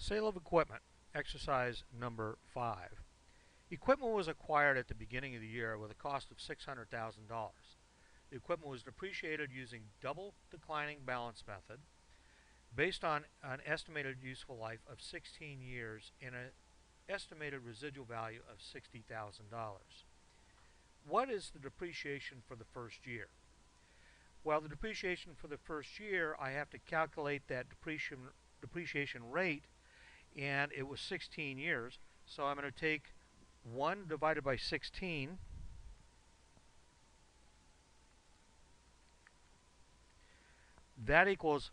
Sale of equipment, exercise number 5. Equipment was acquired at the beginning of the year with a cost of $600,000. The equipment was depreciated using double declining balance method based on an estimated useful life of 16 years and an estimated residual value of $60,000. What is the depreciation for the first year? Well, the depreciation for the first year, I have to calculate that depreciation rate, and it was 16 years. So I'm going to take 1 divided by 16. That equals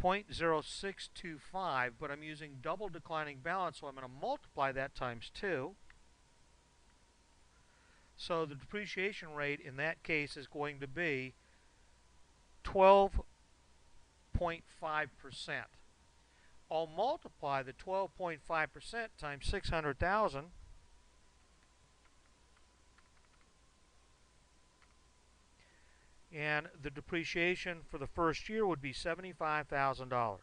0.0625, but I'm using double declining balance, so I'm going to multiply that times 2. So the depreciation rate in that case is going to be 12.5%. I'll multiply the 12.5% times 600,000, and the depreciation for the first year would be $75,000.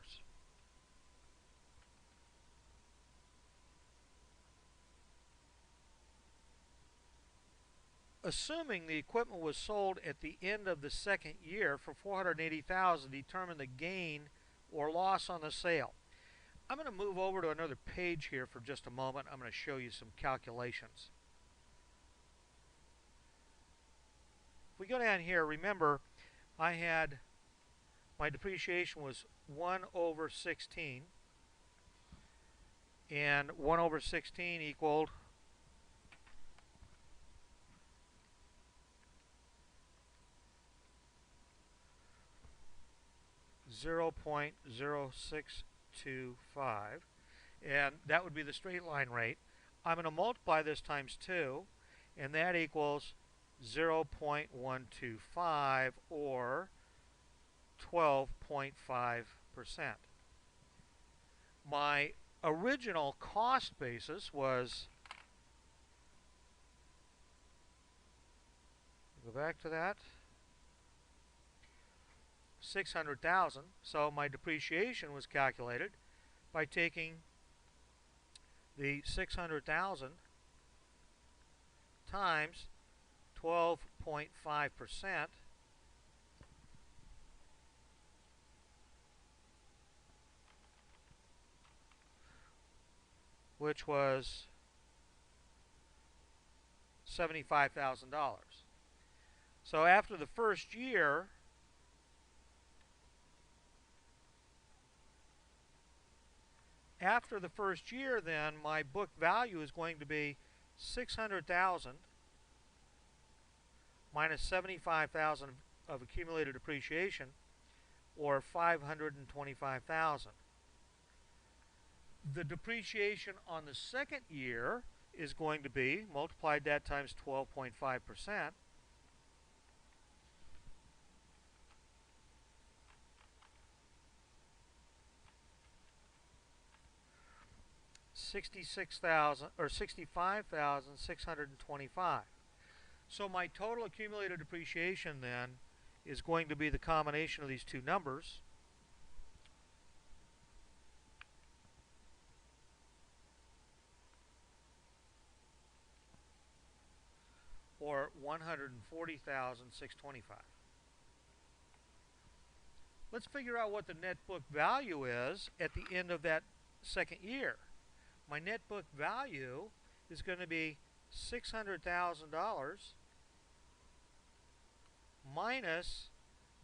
Assuming the equipment was sold at the end of the second year for $480,000, determine the gain or loss on the sale. I'm going to move over to another page here for just a moment. I'm going to show you some calculations. If we go down here, remember I had my depreciation was 1 over 16, and 1 over 16 equaled 0.0625, and that would be the straight line rate. I'm going to multiply this times 2, and that equals 0.125, or 12.5%. My original cost basis was, go back to that, 600,000. So my depreciation was calculated by taking the 600,000 times 12.5%, which was $75,000. So after the first year, then my book value is going to be 600,000 minus 75,000 of accumulated depreciation, or 525,000. The depreciation on the second year is going to be, multiplied that times 12.5%, $65,625. So my total accumulated depreciation then is going to be the combination of these two numbers, or $140,625. Let's figure out what the net book value is at the end of that second year. My net book value is going to be $600,000 minus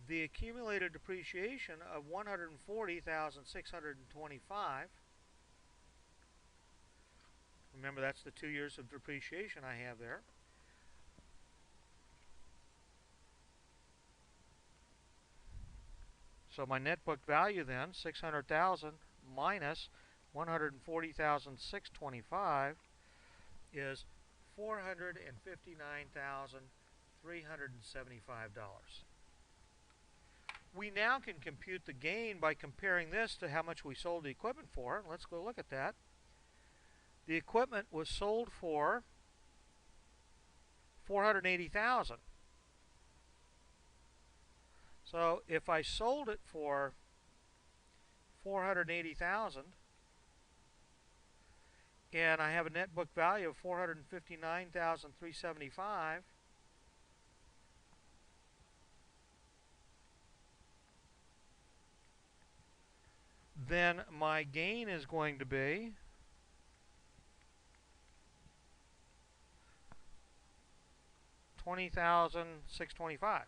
the accumulated depreciation of $140,625. Remember, that's the 2 years of depreciation I have there. So my net book value then, 600,000 minus 140,625, is $459,375. We now can compute the gain by comparing this to how much we sold the equipment for. Let's go look at that. The equipment was sold for $480,000. So if I sold it for $480,000, and I have a net book value of $459,375, then my gain is going to be $20,625.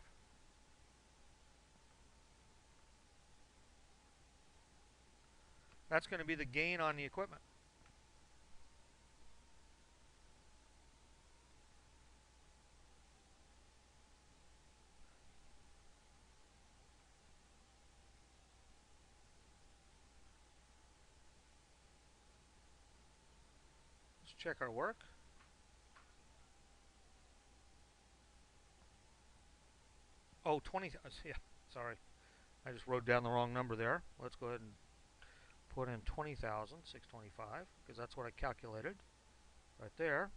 That's going to be the gain on the equipment. Let's check our work. Oh, 20, yeah, sorry. I just wrote down the wrong number there. Let's go ahead and put in 20,625 because that's what I calculated right there.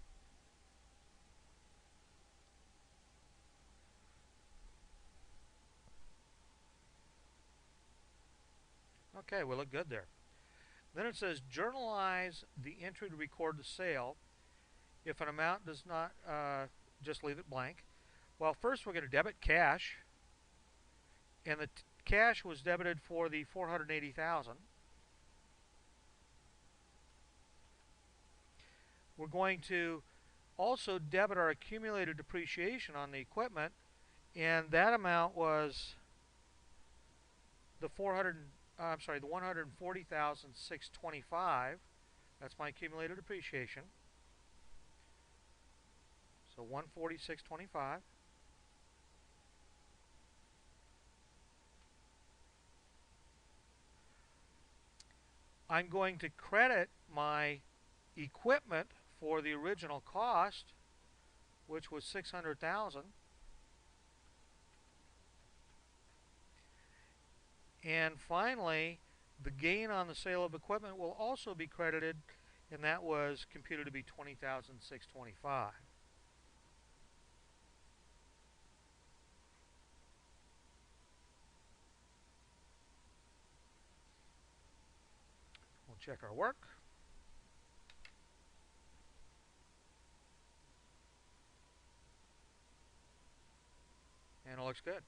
Okay, we look good there. Then it says journalize the entry to record the sale. If an amount does not, just leave it blank. Well, first we're going to debit cash, and the cash was debited for the 480,000. We're going to also debit our accumulated depreciation on the equipment, and that amount was the 140,625. That's my accumulated depreciation. So 146.25. I'm going to credit my equipment for the original cost, which was 600,000. And finally, the gain on the sale of equipment will also be credited, and that was computed to be 20,625. We'll check our work. And it looks good.